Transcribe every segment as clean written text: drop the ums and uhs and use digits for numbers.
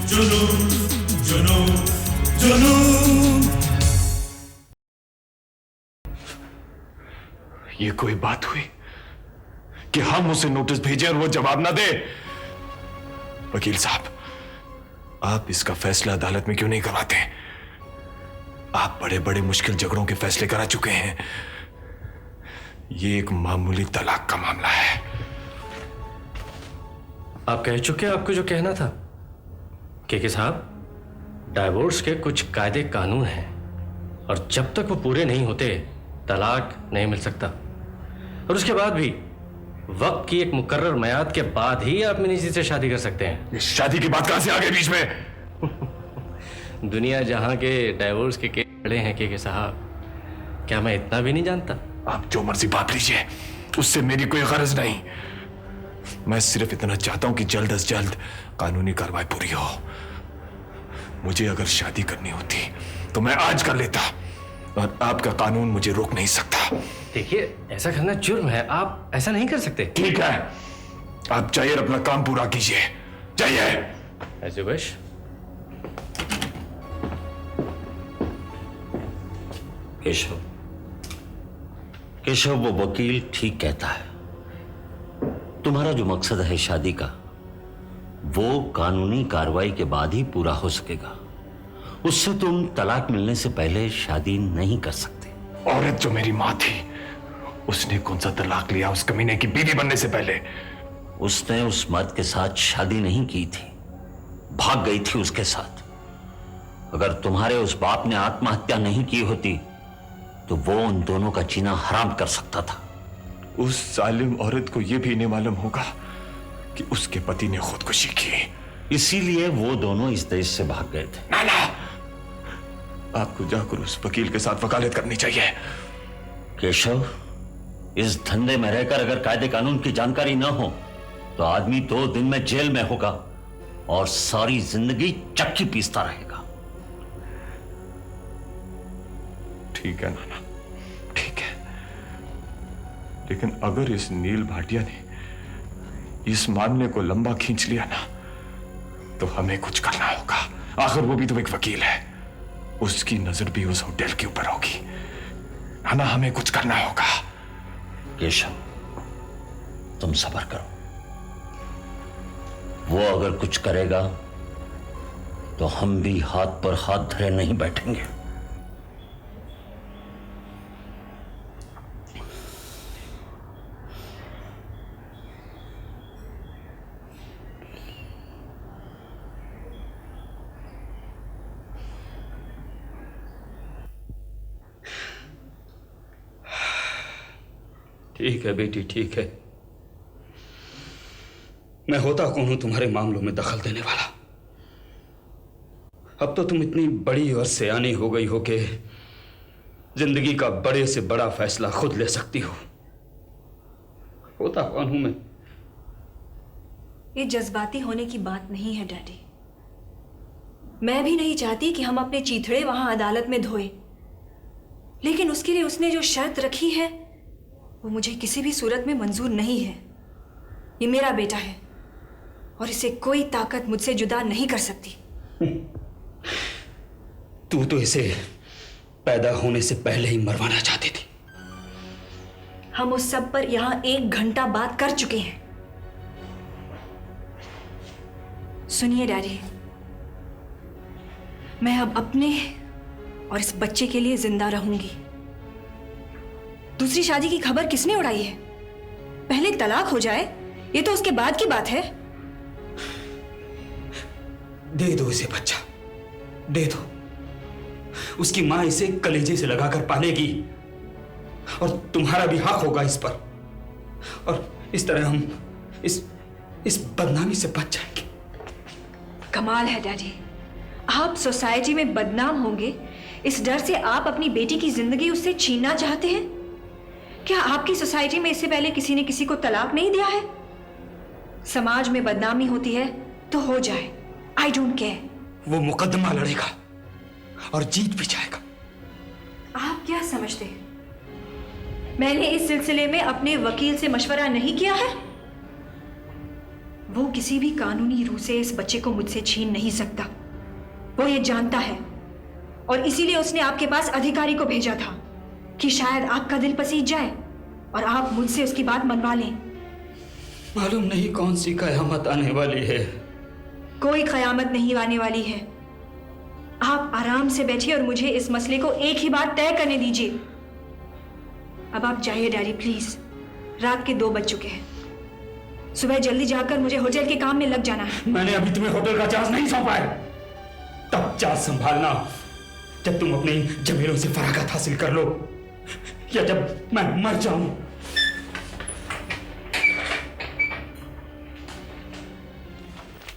जुनून जुनून जुनून। ये कोई बात हुई कि हम उसे नोटिस भेजें और वो जवाब ना दे? वकील साहब, आप इसका फैसला अदालत में क्यों नहीं करवाते? आप बड़े बड़े मुश्किल झगड़ों के फैसले करा चुके हैं। ये एक मामूली तलाक का मामला है। आप कह चुके हैं आपको जो कहना था के साहब। डाइवोर्स के कुछ कायदे कानून हैं और जब तक वो पूरे नहीं होते तलाक नहीं मिल सकता। और उसके बाद भी वक्त की एक मुकर्रर मियाद के बाद ही आप मिनी जी से शादी कर सकते हैं। शादी की बात कहां से आ गई बीच में? दुनिया जहां के डाइवोर्स के केस खड़े हैं के साहब, क्या मैं इतना भी नहीं जानता? आप जो मर्जी बात लीजिए, उससे मेरी कोई गरज नहीं। मैं सिर्फ इतना चाहता हूं कि जल्द से जल्द कानूनी कार्रवाई पूरी हो। मुझे अगर शादी करनी होती तो मैं आज कर लेता, और आपका कानून मुझे रोक नहीं सकता। देखिए, ऐसा करना जुर्म है, आप ऐसा नहीं कर सकते। ठीक है, आप जाइए और अपना काम पूरा कीजिए। जाइए। As you wish। Keshav, Keshav, वो वकील ठीक कहता है। तुम्हारा जो मकसद है शादी का, वो कानूनी कार्रवाई के बाद ही पूरा हो सकेगा। उससे तुम तलाक मिलने से पहले शादी नहीं कर सकते। औरत जो मेरी माँ थी, उसने कौन सा तलाक लिया उस कमीने की बीवी बनने से पहले? उसने उस मर्द के साथ शादी नहीं की थी, भाग गई थी उसके साथ। अगर तुम्हारे उस बाप ने आत्महत्या नहीं की होती तो वो उन दोनों का जीना हराम कर सकता था। उस जालिम औरत को यह भी नहीं मालूम होगा कि उसके पति ने खुदकुशी की। इसीलिए वो दोनों इस देश से भाग गए थे। नाना, आपको जाकर उस वकील के साथ वकालत करनी चाहिए। केशव, इस धंधे में रहकर अगर कायदे कानून की जानकारी ना हो तो आदमी 2 दिन में जेल में होगा और सारी जिंदगी चक्की पीसता रहेगा। ठीक है नाना, ठीक है, लेकिन अगर इस नील भाटिया ने इस मामले को लंबा खींच लिया ना, तो हमें कुछ करना होगा। आखिर वो भी तो एक वकील है, उसकी नजर भी उस होटल के ऊपर होगी। नाना, हमें कुछ करना होगा। केशव, तुम सब्र करो। वो अगर कुछ करेगा तो हम भी हाथ पर हाथ धरे नहीं बैठेंगे। ठीक है बेटी, ठीक है। मैं होता कौन हूं तुम्हारे मामलों में दखल देने वाला? अब तो तुम इतनी बड़ी और सयानी हो गई हो कि जिंदगी का बड़े से बड़ा फैसला खुद ले सकती हो। होता कौन हूं मैं? ये जज्बाती होने की बात नहीं है डैडी। मैं भी नहीं चाहती कि हम अपने चीथड़े वहां अदालत में धोए, लेकिन उसके लिए उसने जो शर्त रखी है वो मुझे किसी भी सूरत में मंजूर नहीं है। ये मेरा बेटा है और इसे कोई ताकत मुझसे जुदा नहीं कर सकती। तू तो इसे पैदा होने से पहले ही मरवाना चाहती थी। हम उस सब पर यहां 1 घंटा बात कर चुके हैं। सुनिए डैडी, मैं अब अपने और इस बच्चे के लिए जिंदा रहूंगी। दूसरी शादी की खबर किसने उड़ाई है? पहले तलाक हो जाए, ये तो उसके बाद की बात है। दे दो इसे बच्चा, दे दो। उसकी मां इसे कलेजे से लगाकर पालेगी और तुम्हारा भी हक होगा इस पर। और इस तरह हम इस बदनामी से बच जाएंगे। कमाल है डैडी, आप सोसाइटी में बदनाम होंगे इस डर से आप अपनी बेटी की जिंदगी उससे छीनना चाहते हैं। क्या आपकी सोसाइटी में इससे पहले किसी ने किसी को तलाक नहीं दिया है? समाज में बदनामी होती है तो हो जाए, आई डोंट केयर। वो मुकदमा लड़ेगा और जीत भी जाएगा। आप क्या समझते हैं? मैंने इस सिलसिले में अपने वकील से मशवरा नहीं किया है? वो किसी भी कानूनी रूप से इस बच्चे को मुझसे छीन नहीं सकता। वो ये जानता है और इसीलिए उसने आपके पास अधिकारी को भेजा था कि शायद आपका दिल पसीज जाए और आप मुझसे उसकी बात मनवा लें। मालूम नहीं कौन सी कयामत आने वाली है। कोई कयामत नहीं आने वाली है। आप आराम से बैठिए और मुझे इस मसले को एक ही बार तय करने दीजिए। अब आप जाइए डैडी प्लीज। रात के 2 बज चुके हैं। सुबह जल्दी जाकर मुझे होटल के काम में लग जाना है। मैंने अभी तुम्हें होटल का चार्ज नहीं सौंपा है। तब चार्ज संभालना जब तुम अपनी जमीनों से फरागत हासिल कर लो या जब मैं मर जाऊं।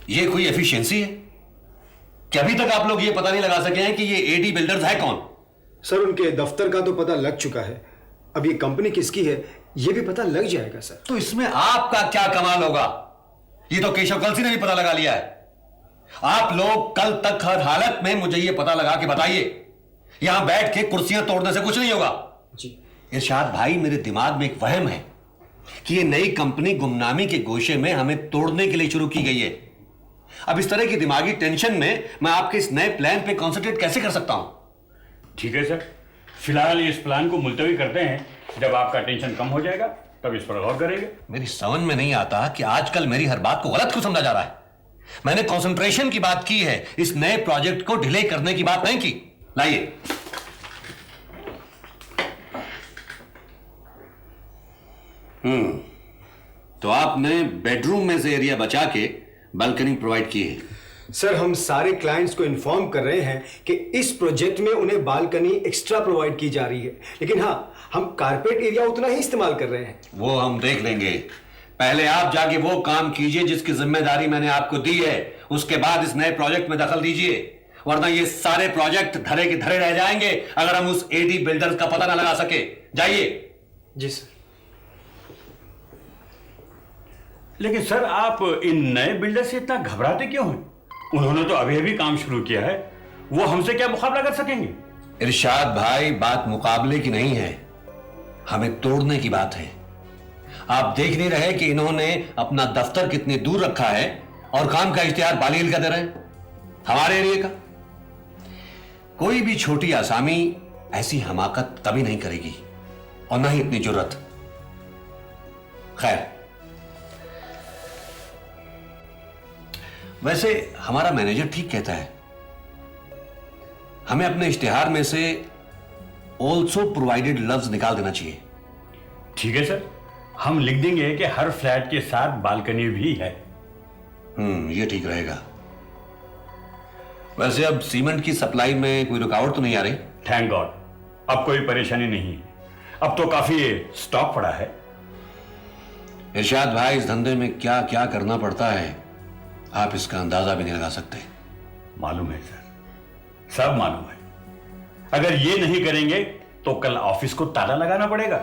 ये कोई एफिशिएंसी है कि अभी तक आप लोग ये पता नहीं लगा सके हैं कि ये एडी बिल्डर्स है कौन? सर उनके दफ्तर का तो पता लग चुका है, अब ये कंपनी किसकी है ये भी पता लग जाएगा सर। तो इसमें आपका क्या कमाल होगा? ये तो केशव कलसी ने भी पता लगा लिया है। आप लोग कल तक हर हालत में मुझे ये पता लगा के बताइए। यहां बैठ के कुर्सियां तोड़ने से कुछ नहीं होगा। जी इरशाद भाई, मेरे दिमाग में एक वहम है कि ये नई कंपनी गुमनामी के गोशे में हमें तोड़ने के लिए शुरू की गई है। अब इस तरह की दिमागी टेंशन में मैं आपके इस नए प्लान पे कॉन्सेंट्रेट कैसे कर सकता हूं? ठीक है सर, फिलहाल इस प्लान को मुलतवी करते हैं। जब आपका टेंशन कम हो जाएगा तब इस पर गौर करेंगे। मेरी समझ में नहीं आता कि आजकल मेरी हर बात को गलत क्यों समझा जा रहा है। मैंने कंसंट्रेशन की बात की है, इस नए प्रोजेक्ट को डिले करने की बात नहीं की। लाइए। तो आपने बेडरूम में से एरिया बचा के बालकनी प्रोवाइड की है। सर हम सारे क्लाइंट्स को इन्फॉर्म कर रहे हैं कि इस प्रोजेक्ट में उन्हें बालकनी एक्स्ट्रा प्रोवाइड की जा रही है, लेकिन हाँ हम कारपेट एरिया उतना ही इस्तेमाल कर रहे हैं। वो हम देख लेंगे। पहले आप जाके वो काम कीजिए जिसकी जिम्मेदारी मैंने आपको दी है, उसके बाद इस नए प्रोजेक्ट में दखल दीजिए, वरना ये सारे प्रोजेक्ट धरे के धरे रह जाएंगे अगर हम उस एडी बिल्डर्स का पता ना लगा सके। जाइए। जी सर। लेकिन सर आप इन नए बिल्डर से इतना घबराते क्यों हैं? उन्होंने तो अभी अभी काम शुरू किया है, वो हमसे क्या मुकाबला कर सकेंगे? इरशाद भाई, बात मुकाबले की नहीं है, हमें तोड़ने की बात है। आप देख नहीं रहे कि इन्होंने अपना दफ्तर कितने दूर रखा है और काम का इश्तिहार बालील का दे रहे हैं हमारे एरिया का। कोई भी छोटी आसामी ऐसी हमाकत कभी नहीं करेगी और ना ही इतनी जुर्रत। खैर, वैसे हमारा मैनेजर ठीक कहता है, हमें अपने इश्तिहार में से ऑल्सो प्रोवाइडेड लफ्ज निकाल देना चाहिए। ठीक है सर, हम लिख देंगे कि हर फ्लैट के साथ बालकनी भी है। ये ठीक रहेगा। वैसे अब सीमेंट की सप्लाई में कोई रुकावट तो नहीं आ रही? थैंक गॉड, अब कोई परेशानी नहीं है। अब तो काफी स्टॉक पड़ा है। इरशाद भाई, इस धंधे में क्या क्या करना पड़ता है आप इसका अंदाजा भी नहीं लगा सकते। मालूम है सर, सब मालूम है। अगर ये नहीं करेंगे तो कल ऑफिस को ताला लगाना पड़ेगा।